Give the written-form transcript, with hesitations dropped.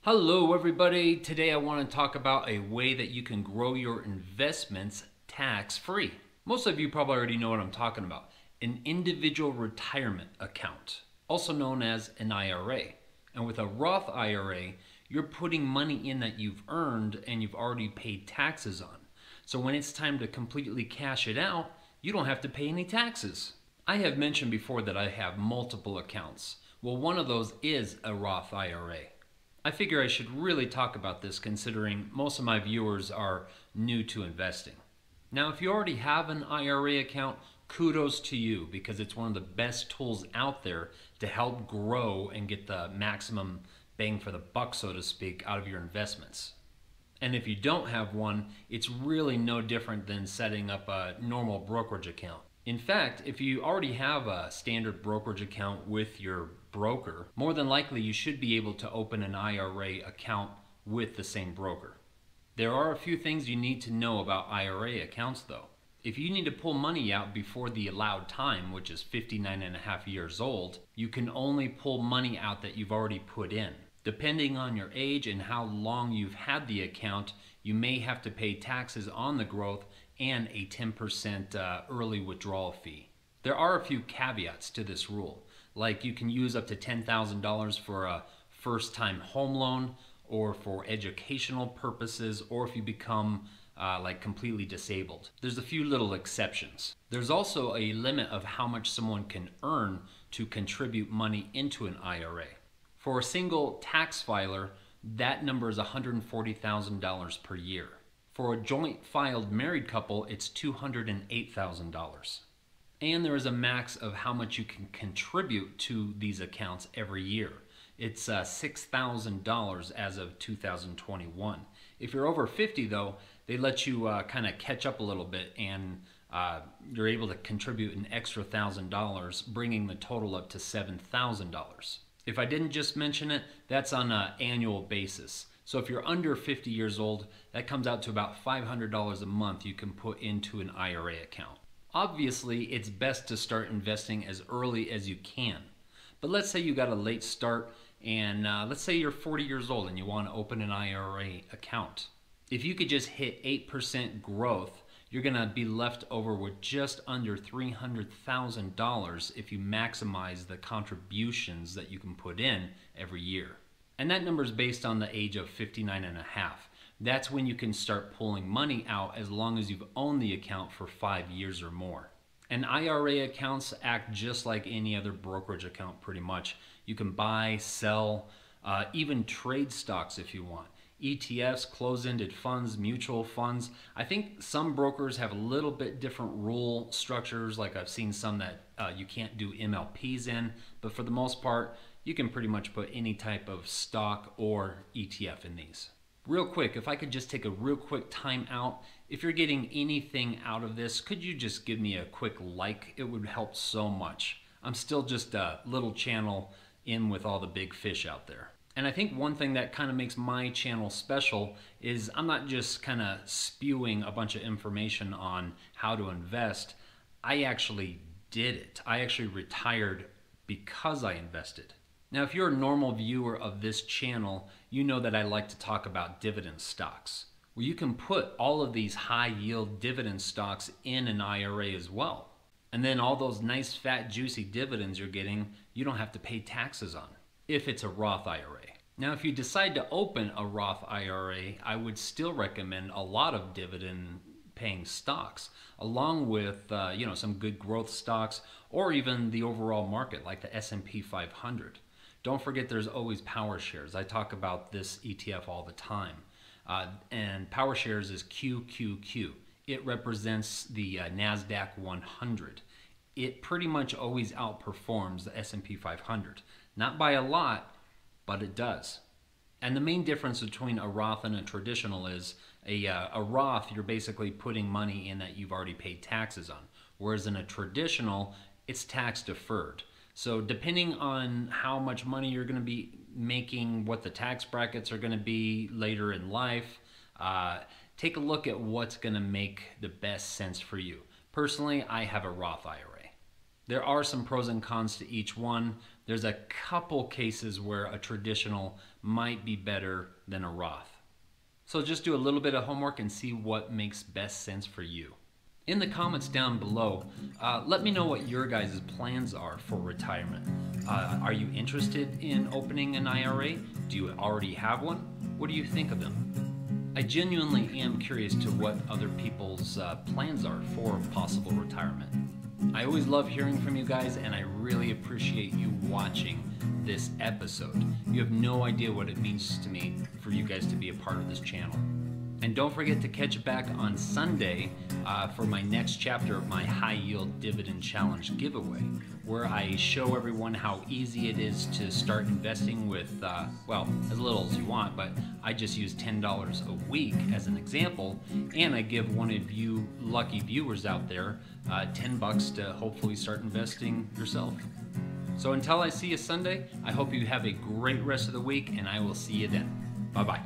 Hello everybody, today I want to talk about a way that you can grow your investments tax-free. Most of you probably already know what I'm talking about. An individual retirement account, also known as an IRA. And with a Roth IRA, you're putting money in that you've earned and you've already paid taxes on. So when it's time to completely cash it out, you don't have to pay any taxes. I have mentioned before that I have multiple accounts. Well, one of those is a Roth IRA. I figure I should really talk about this considering most of my viewers are new to investing. Now, if you already have an IRA account, kudos to you because it's one of the best tools out there to help grow and get the maximum bang for the buck, so to speak, out of your investments. And if you don't have one, it's really no different than setting up a normal brokerage account. In fact, if you already have a standard brokerage account with your broker, more than likely you should be able to open an IRA account with the same broker. There are a few things you need to know about IRA accounts though. If you need to pull money out before the allowed time, which is 59 and a half years old, you can only pull money out that you've already put in. Depending on your age and how long you've had the account, you may have to pay taxes on the growth and a 10% early withdrawal fee. There are a few caveats to this rule, like you can use up to $10,000 for a first-time home loan or for educational purposes, or if you become like completely disabled. There's a few little exceptions. There's also a limit of how much someone can earn to contribute money into an IRA. For a single tax filer, that number is $140,000 per year. For a joint filed married couple, it's $208,000. And there is a max of how much you can contribute to these accounts every year. It's $6,000 as of 2021. If you're over 50 though, they let you kind of catch up a little bit and you're able to contribute an extra $1,000, bringing the total up to $7,000. If I didn't just mention it, that's on an annual basis. So if you're under 50 years old, that comes out to about $500 a month you can put into an IRA account. Obviously, it's best to start investing as early as you can. But let's say you got a late start and let's say you're 40 years old and you want to open an IRA account. If you could just hit 8% growth, you're going to be left over with just under $300,000 if you maximize the contributions that you can put in every year. And that number is based on the age of 59 and a half. That's when you can start pulling money out as long as you've owned the account for 5 years or more. And IRA accounts act just like any other brokerage account pretty much. You can buy, sell, even trade stocks if you want. ETFs, closed-ended funds, mutual funds. I think some brokers have a little bit different rule structures, like I've seen some that you can't do MLPs in, but for the most part, you can pretty much put any type of stock or ETF in these. Real quick, if I could just take a real quick time out, if you're getting anything out of this, could you just give me a quick like? It would help so much. I'm still just a little channel in with all the big fish out there. And I think one thing that kind of makes my channel special is I'm not just kind of spewing a bunch of information on how to invest. I actually did it. I actually retired because I invested. Now, if you're a normal viewer of this channel, you know that I like to talk about dividend stocks, where you can put all of these high yield dividend stocks in an IRA as well. And then all those nice fat juicy dividends you're getting, you don't have to pay taxes on, if it's a Roth IRA. Now, if you decide to open a Roth IRA, I would still recommend a lot of dividend paying stocks, along with some good growth stocks, or even the overall market like the S&P 500. Don't forget there's always power shares. I talk about this ETF all the time. And power shares is QQQ. It represents the NASDAQ 100. It pretty much always outperforms the S&P 500. Not by a lot, but it does. And the main difference between a Roth and a traditional is a Roth, you're basically putting money in that you've already paid taxes on. Whereas in a traditional, it's tax deferred. So depending on how much money you're going to be making, what the tax brackets are going to be later in life, take a look at what's going to make the best sense for you. Personally, I have a Roth IRA. There are some pros and cons to each one. There's a couple cases where a traditional might be better than a Roth. So just do a little bit of homework and see what makes best sense for you. In the comments down below, let me know what your guys' plans are for retirement. Are you interested in opening an IRA? Do you already have one? What do you think of them? I genuinely am curious to what other people's plans are for possible retirement. I always love hearing from you guys, and I really appreciate you watching this episode. You have no idea what it means to me for you guys to be a part of this channel. And don't forget to catch back on Sunday for my next chapter of my High Yield Dividend Challenge giveaway, where I show everyone how easy it is to start investing with, well, as little as you want, but I just use $10 a week as an example, and I give one of you lucky viewers out there $10 to hopefully start investing yourself. So until I see you Sunday, I hope you have a great rest of the week, and I will see you then. Bye-bye.